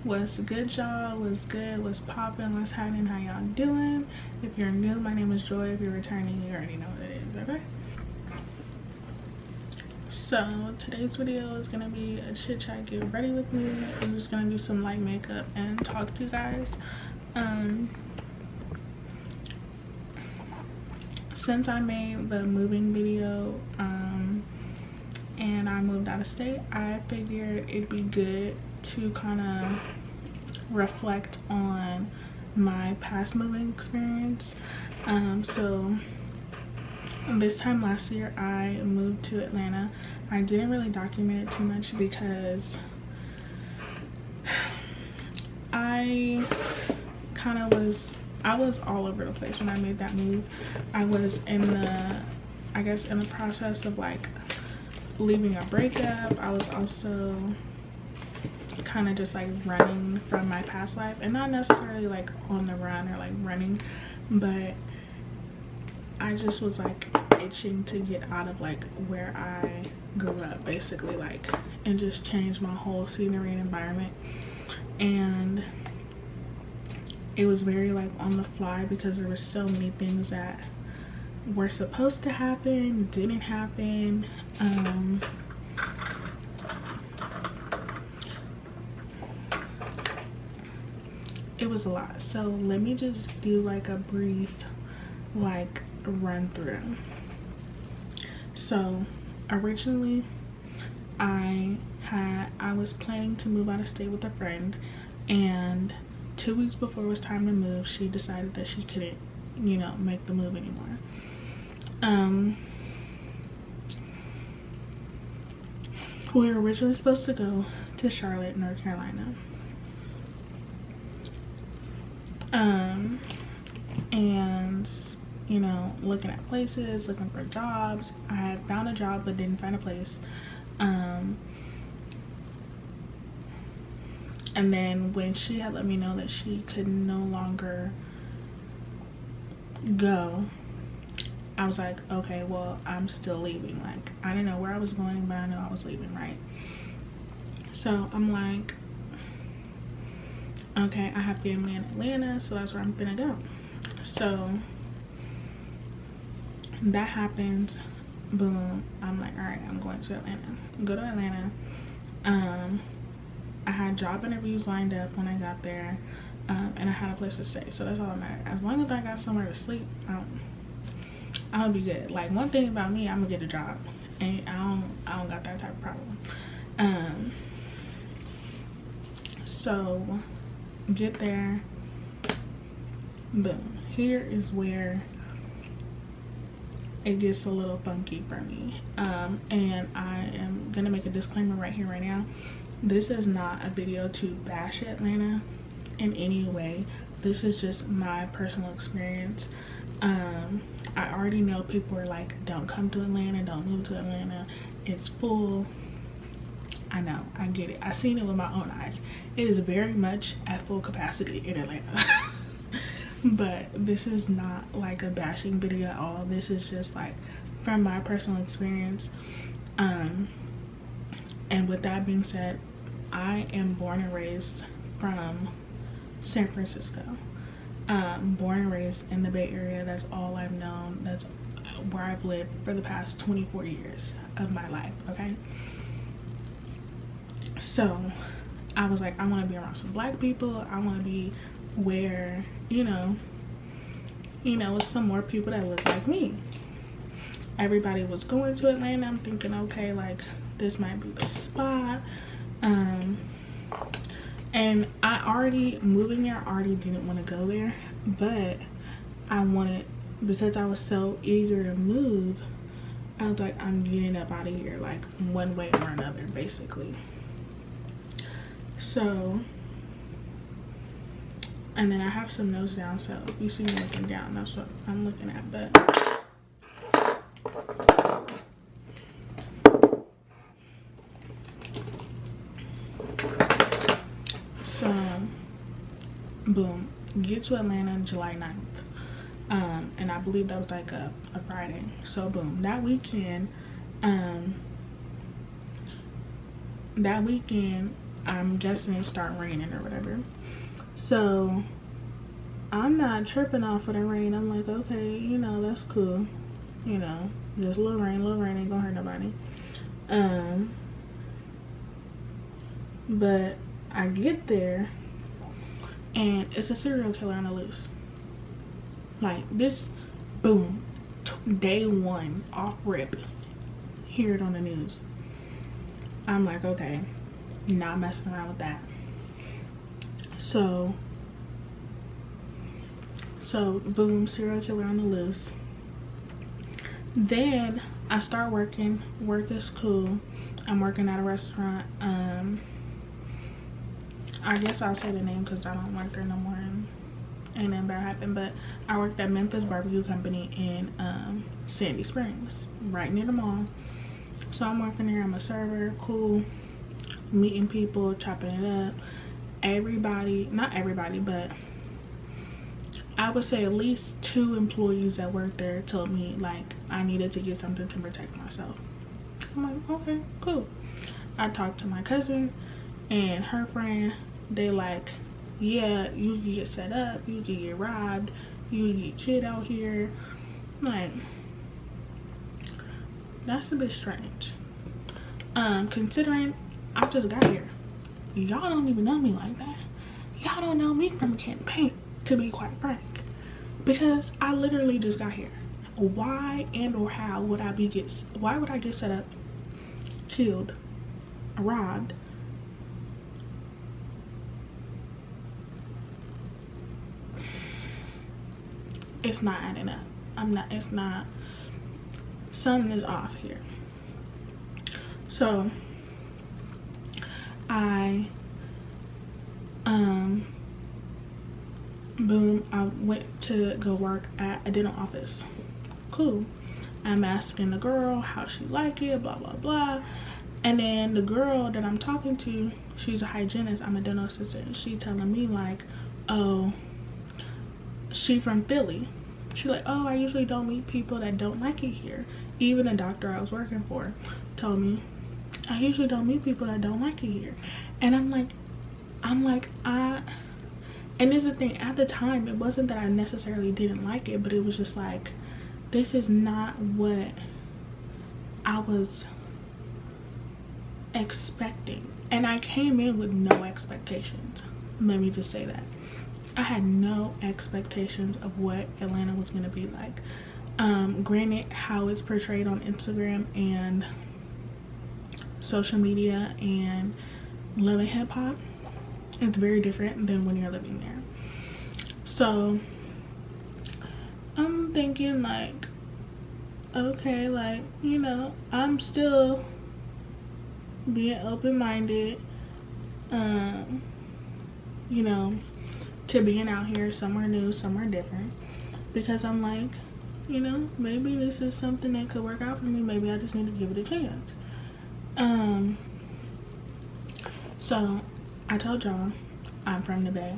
What's good, y'all? What's good? What's poppin'? What's happening? How y'all doing? If you're new, my name is Joy. If you're returning, you already know what it is, okay? So today's video is gonna be a chit chat, get ready with me. I'm just gonna do some light makeup and talk to you guys. Since I made the moving video and I moved out of state, I figured it'd be good to kind of reflect on my past moving experience. So this time last year I moved to Atlanta. I didn't really document it too much because I was all over the place when I made that move. I was in the process of like leaving a breakup. I was also kind of just like running from my past life, and not necessarily like on the run or like running, but I just was like itching to get out of like where I grew up basically, like, and just change my whole scenery and environment. And it was very like on the fly because there were so many things that were supposed to happen, didn't happen. It was a lot. So let me just do like a brief like run through. So originally I was planning to move out of state with a friend, and 2 weeks before it was time to move, she decided that she couldn't, you know, make the move anymore. We were originally supposed to go to Charlotte, North Carolina. And you know, looking at places, looking for jobs. I had found a job but didn't find a place. And then when she had let me know that she could no longer go, I was like, okay, well, I'm still leaving. Like, I didn't know where I was going, but I know I was leaving, right? So I'm like, okay, I have family in Atlanta, so that's where I'm gonna go. So that happens. Boom. I'm like, all right, I'm going to Atlanta. Go to Atlanta. I had job interviews lined up when I got there, and I had a place to stay, so that's all that mattered. As long as I got somewhere to sleep, I'll be good. Like, one thing about me, I'm gonna get a job, and I don't got that type of problem. So get there. Boom. Here is where it gets a little funky for me, and I am gonna make a disclaimer right here right now. This is not a video to bash Atlanta in any way. This is just my personal experience. I already know people are like, don't come to Atlanta, don't move to Atlanta, it's full. I know, I get it. I've seen it with my own eyes. It is very much at full capacity in Atlanta. But this is not like a bashing video at all. This is just like from my personal experience. And with that being said, I am born and raised from San Francisco. Born and raised in the Bay Area. That's all I've known. That's where I've lived for the past 24 years of my life, okay? So I was like, I want to be around some black people. I want to be where, you know, with some more people that look like me. Everybody was going to Atlanta. I'm thinking, okay, like, this might be the spot. And moving there, I already didn't want to go there, but I wanted, because I was so eager to move, I was like, I'm getting up out of here, like, one way or another, basically. So, and then I have some notes down, so if you see me looking down, that's what I'm looking at. But so boom, get to Atlanta on July 9th, and I believe that was like a Friday. So boom, that weekend I'm guessing it start raining or whatever. So I'm not tripping off of the rain. I'm like, okay, you know, that's cool. You know, just little rain ain't gonna hurt nobody. But I get there and it's a serial killer on the loose. Like this, boom, day one, off rip, hear it on the news. I'm like, okay, not messing around with that. So boom, serial killer on the loose. Then I start working. Work is cool. I'm working at a restaurant. I guess I'll say the name because I don't work there no more and ain't nothing bad happened. But I worked at Memphis Barbecue Company in Sandy Springs, right near the mall. So I'm working there. I'm a server. Cool. Meeting people, chopping it up. Everybody, not everybody, but I would say at least 2 employees that worked there told me like I needed to get something to protect myself. I'm like, okay, cool. I talked to my cousin and her friend. They like, yeah, you can get set up, you can get robbed, you can get kid out here. Like, that's a bit strange. Considering I just got here. Y'all don't even know me like that. Y'all don't know me from a can of paint, to be quite frank. Because I literally just got here. Why and or how would I why would I get set up, killed, robbed? It's not adding up. It's not, something is off here. So I boom, I went to go work at a dental office. Cool. I'm asking the girl how she like it, blah blah blah. And then the girl that I'm talking to, she's a hygienist, I'm a dental assistant. She telling me like, oh, she from Philly. She like, oh, I usually don't meet people that don't like it here. Even the doctor I was working for told me, I usually don't meet people that don't like it here. And I'm like, and this is the thing, at the time, it wasn't that I necessarily didn't like it, but it was just like, this is not what I was expecting. And I came in with no expectations. Let me just say that. I had no expectations of what Atlanta was going to be like. Granted, how it's portrayed on Instagram and social media and Love and Hip Hop, it's very different than when you're living there. So I'm thinking like, okay, like, you know, I'm still being open-minded, you know, to being out here somewhere new, somewhere different, because I'm like, you know, maybe this is something that could work out for me. Maybe I just need to give it a chance. So I told y'all I'm from the Bay,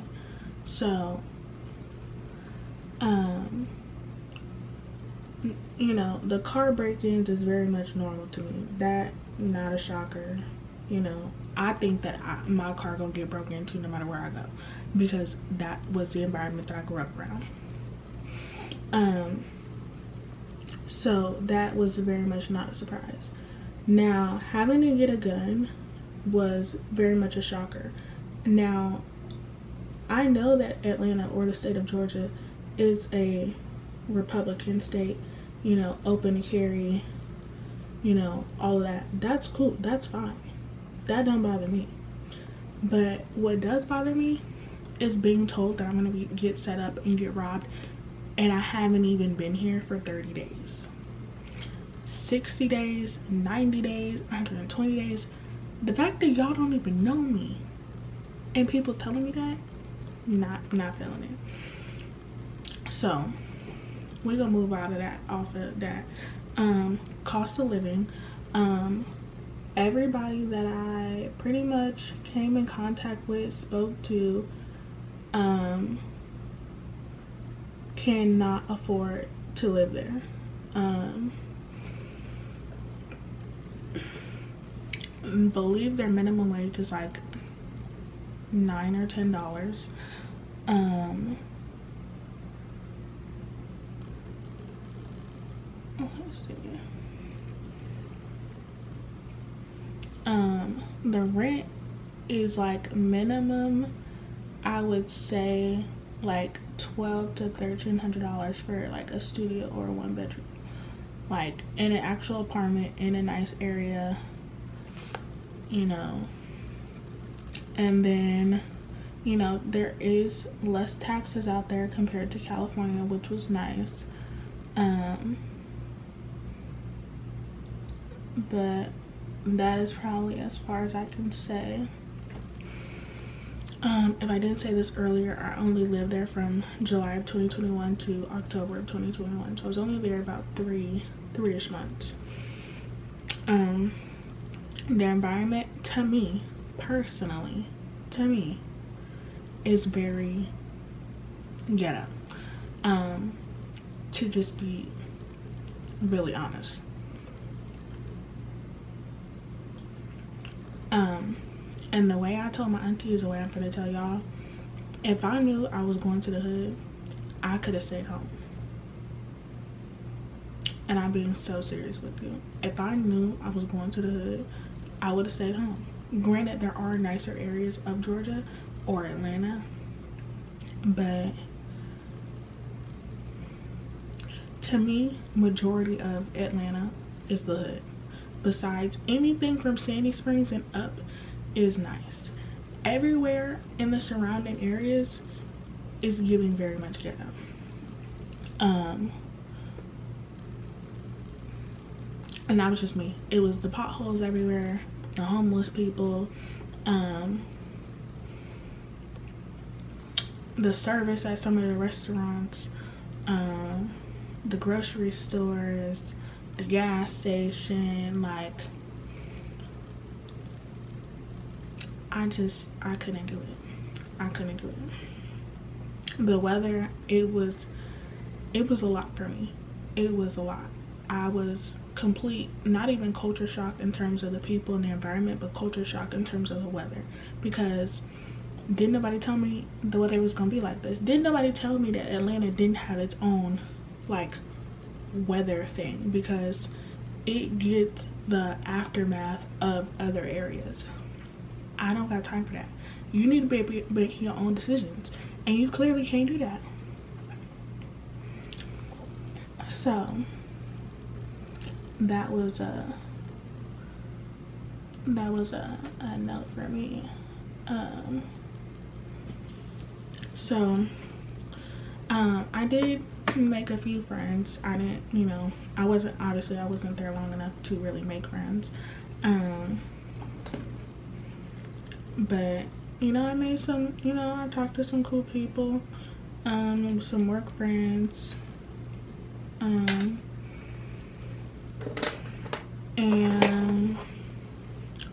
so you know, the car break-ins is very much normal to me. That, not a shocker. You know, I think that my car gonna get broken into no matter where I go, because that was the environment that I grew up around. So that was very much not a surprise. Now, having to get a gun was very much a shocker. Now, I know that Atlanta, or the state of Georgia, is a Republican state, you know, open to carry, you know, all of that. That's cool, that's fine. That don't bother me. But what does bother me is being told that I'm gonna get set up and get robbed, and I haven't even been here for 30 days. 60 days, 90 days, 120 days. The fact that y'all don't even know me and people telling me that, not feeling it. So we're gonna move out of that, off of that. Cost of living. Everybody that I pretty much came in contact with, spoke to, cannot afford to live there. Believe their minimum wage is like $9 or $10. Let's see. The rent is like minimum, I would say like $1,200 to $1,300 for like a studio or a 1-bedroom, like in an actual apartment in a nice area, you know. And then, you know, there is less taxes out there compared to California, which was nice. But that is probably as far as I can say. If I didn't say this earlier, I only lived there from July of 2021 to October of 2021, so I was only there about three-ish months. The environment, to me personally, is very ghetto, to just be really honest. And the way I told my auntie is the way I'm gonna tell y'all. If I knew I was going to the hood, I could have stayed home. And I'm being so serious with you. If I knew I was going to the hood, I would have stayed home. Granted, there are nicer areas of Georgia or Atlanta, but to me, majority of Atlanta is the hood. Besides, anything from Sandy Springs and up is nice. Everywhere in the surrounding areas is giving very much ghetto. And that was just me. It was the potholes everywhere, the homeless people, the service at some of the restaurants, the grocery stores, the gas station. Like, I couldn't do it. I couldn't do it. The weather, it was a lot for me. It was a lot. I was not even culture shocked in terms of the people and the environment, but culture shocked in terms of the weather, because didn't nobody tell me the weather was gonna be like this. Didn't nobody tell me that Atlanta didn't have its own like weather thing, because it gets the aftermath of other areas. I don't got time for that. You need to be making your own decisions, and you clearly can't do that. So that was a note for me. I did make a few friends. I didn't, you know, I wasn't there long enough to really make friends. But you know, I made some, you know, I talked to some cool people, some work friends, and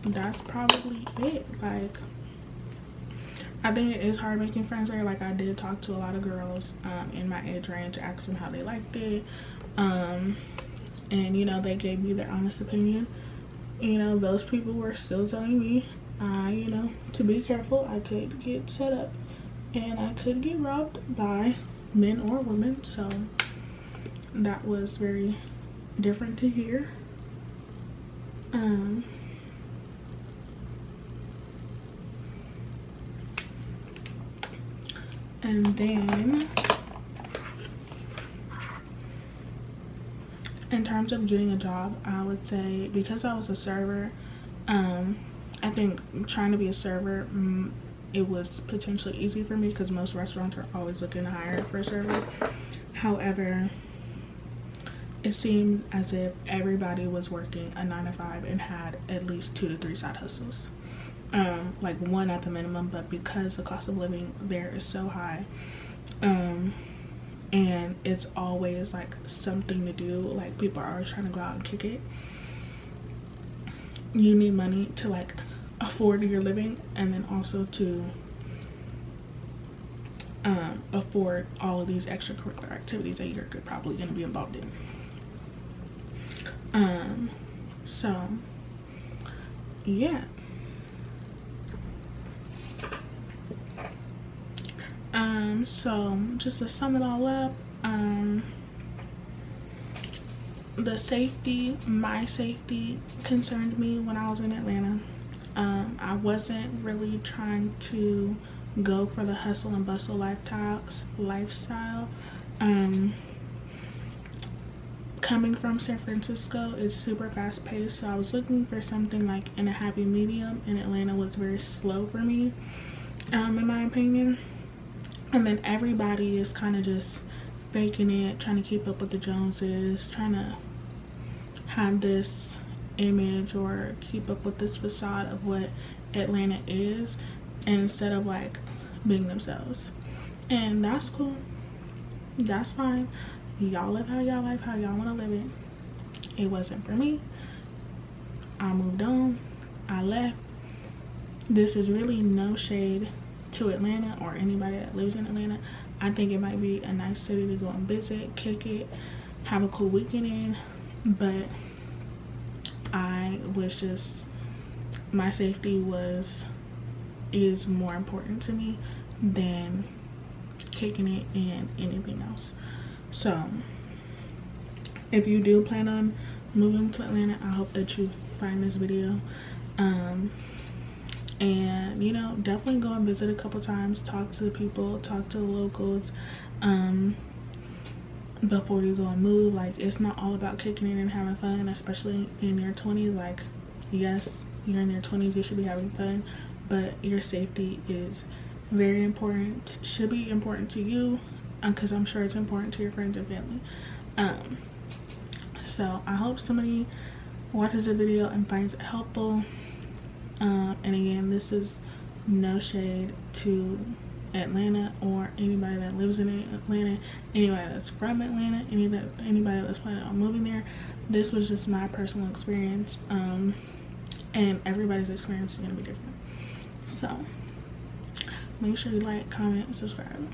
that's probably it. Like, I think it is hard making friends there. Like, I did talk to a lot of girls in my age range, asked them how they liked it, and you know, they gave me their honest opinion. You know, those people were still telling me, you know, to be careful. I could get set up and I could get robbed by men or women, so that was very different to hear. And then in terms of getting a job, I would say, because I was a server, I think trying to be a server, it was potentially easy for me because most restaurants are always looking to hire for a server. However, it seemed as if everybody was working a 9 to 5 and had at least 2 to 3 side hustles. Like 1 at the minimum, but because the cost of living there is so high, and it's always like something to do, like people are always trying to go out and kick it. You need money to like afford your living, and then also to afford all of these extracurricular activities that you're probably going to be involved in. So yeah. So just to sum it all up, the safety, my safety concerned me when I was in Atlanta. I wasn't really trying to go for the hustle and bustle lifestyle. Coming from San Francisco is super fast paced, so I was looking for something like in a happy medium, and Atlanta was very slow for me, in my opinion. And then everybody is kind of just faking it, trying to keep up with the Joneses, trying to have this image or keep up with this facade of what Atlanta is, instead of like being themselves. And that's cool, that's fine. Y'all live how y'all life, how y'all want to live it. It wasn't for me. I moved on, I left. This is really no shade to Atlanta or anybody that lives in Atlanta. I think it might be a nice city to go and visit, kick it, have a cool weekend in, but I was just, my safety is more important to me than kicking it and anything else. So if you do plan on moving to Atlanta, I hope that you find this video, and you know, definitely go and visit a couple times, talk to the people, talk to the locals, before you go and move. Like, it's not all about kicking it and having fun, especially in your 20s. Like, yes, you're in your 20s, you should be having fun, but your safety is very important, should be important to you, because I'm sure it's important to your friends and family. So I hope somebody watches the video and finds it helpful. And again, this is no shade to Atlanta or anybody that lives in Atlanta, anybody that's from Atlanta, anybody that's planning on moving there. This was just my personal experience, and everybody's experience is going to be different. So make sure you like, comment, and subscribe.